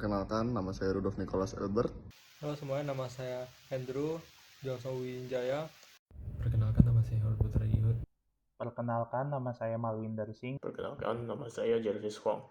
Perkenalkan, nama saya Rudolf Nicholas Albert. Halo semuanya, nama saya Andrew Johnson Wijaya. Perkenalkan, nama saya Harold Putra Ihud. Perkenalkan, nama saya Malwinder Singh. Perkenalkan, nama saya Jarvis Huang.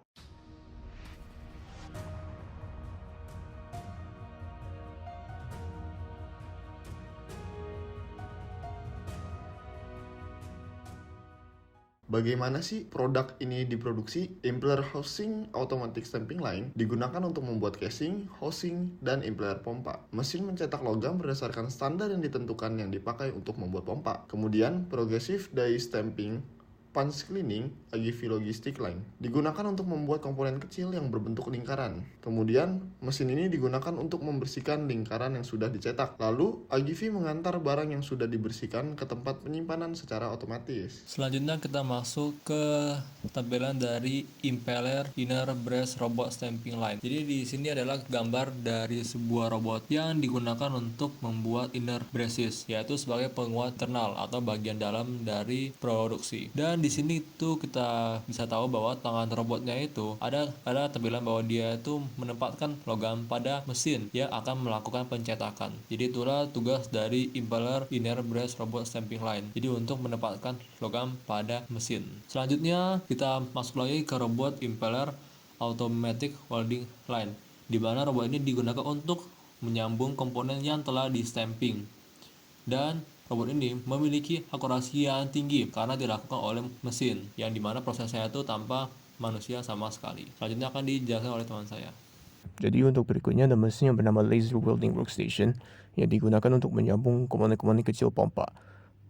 Bagaimana sih produk ini diproduksi? Impeller Housing Automatic Stamping Line digunakan untuk membuat casing, housing, dan impeller pompa. Mesin mencetak logam berdasarkan standar yang ditentukan yang dipakai untuk membuat pompa. Kemudian, Progressive Die Stamping Punch Cleaning AGV Logistic Line digunakan untuk membuat komponen kecil yang berbentuk lingkaran. Kemudian, mesin ini digunakan untuk membersihkan lingkaran yang sudah dicetak. Lalu, AGV mengantar barang yang sudah dibersihkan ke tempat penyimpanan secara otomatis. Selanjutnya kita masuk ke tampilan dari Impeller Inner Brace Robot Stamping Line. Jadi di sini adalah gambar dari sebuah robot yang digunakan untuk membuat inner braces, yaitu sebagai penguat internal atau bagian dalam dari produksi. Dan di sini tuh kita bisa tahu bahwa tangan robotnya itu ada tampilan bahwa dia itu menempatkan logam pada mesin yang akan melakukan pencetakan. Jadi itulah tugas dari Impeller Inner Brace Robot Stamping Line. Jadi untuk menempatkan logam pada mesin. Selanjutnya kita masuk lagi ke robot Impeller Automatic Welding Line, di mana robot ini digunakan untuk menyambung komponen yang telah di-stamping. Dan robot ini memiliki akurasi yang tinggi karena dilakukan oleh mesin, yang dimana prosesnya itu tanpa manusia sama sekali. Selanjutnya akan dijelaskan oleh teman saya. Jadi untuk berikutnya ada mesin yang bernama Laser Welding Workstation yang digunakan untuk menyambung komponen-komponen kecil pompa.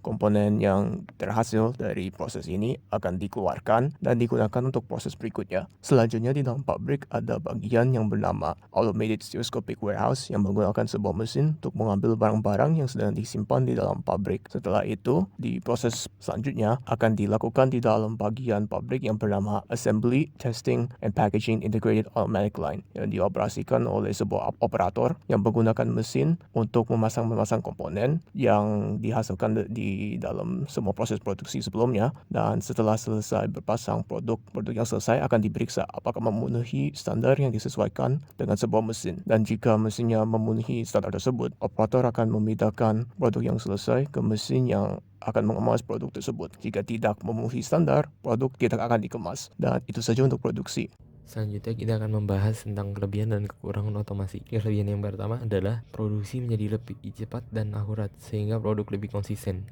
Komponen yang terhasil dari proses ini akan dikeluarkan dan digunakan untuk proses berikutnya. Selanjutnya di dalam pabrik ada bagian yang bernama Automated Stereoscopic Warehouse yang menggunakan sebuah mesin untuk mengambil barang-barang yang sedang disimpan di dalam pabrik. Setelah itu, di proses selanjutnya akan dilakukan di dalam bagian pabrik yang bernama Assembly, Testing, and Packaging Integrated Automatic Line yang dioperasikan oleh sebuah operator yang menggunakan mesin untuk memasang komponen yang dihasilkan di dalam semua proses produksi sebelumnya, dan setelah selesai berpasang produk yang selesai akan diperiksa apakah memenuhi standar yang disesuaikan dengan sebuah mesin, dan jika mesinnya memenuhi standar tersebut, operator akan memindahkan produk yang selesai ke mesin yang akan mengemas produk tersebut. Jika tidak memenuhi standar, produk tidak akan dikemas, dan itu saja untuk produksi. Selanjutnya kita akan membahas tentang kelebihan dan kekurangan otomasi. Kelebihan yang pertama adalah produksi menjadi lebih cepat dan akurat sehingga produk lebih konsisten.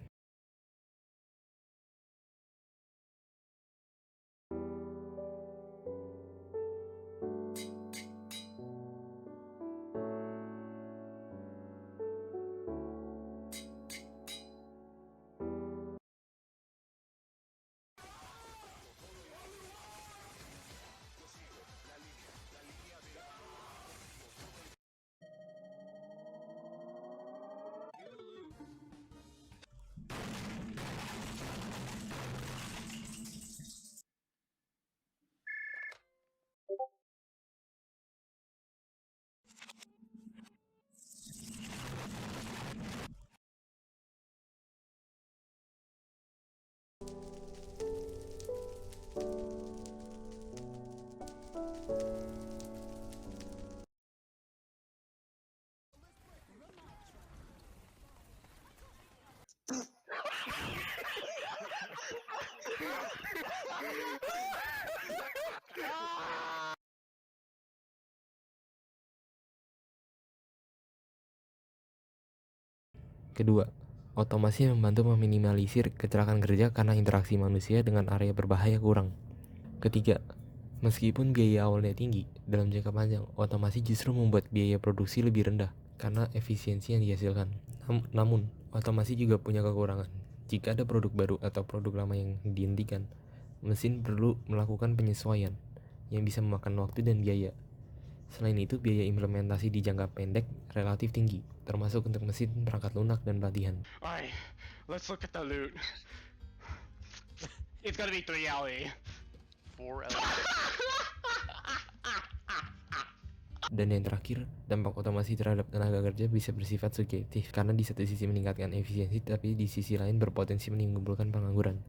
Kedua, otomasi membantu meminimalisir kecelakaan kerja karena interaksi manusia dengan area berbahaya kurang. Ketiga, meskipun biaya awalnya tinggi, dalam jangka panjang, otomasi justru membuat biaya produksi lebih rendah karena efisiensi yang dihasilkan. Namun, otomasi juga punya kekurangan. Jika ada produk baru atau produk lama yang dihentikan, mesin perlu melakukan penyesuaian yang bisa memakan waktu dan biaya. Selain itu, biaya implementasi di jangka pendek relatif tinggi, termasuk untuk mesin, perangkat lunak, dan pelatihan. Alright, let's look at the loot. It's gonna be 3 LE. 4 LE. Dan yang terakhir, dampak otomasi terhadap tenaga kerja bisa bersifat subjektif karena di satu sisi meningkatkan efisiensi, tapi di sisi lain berpotensi menimbulkan pengangguran.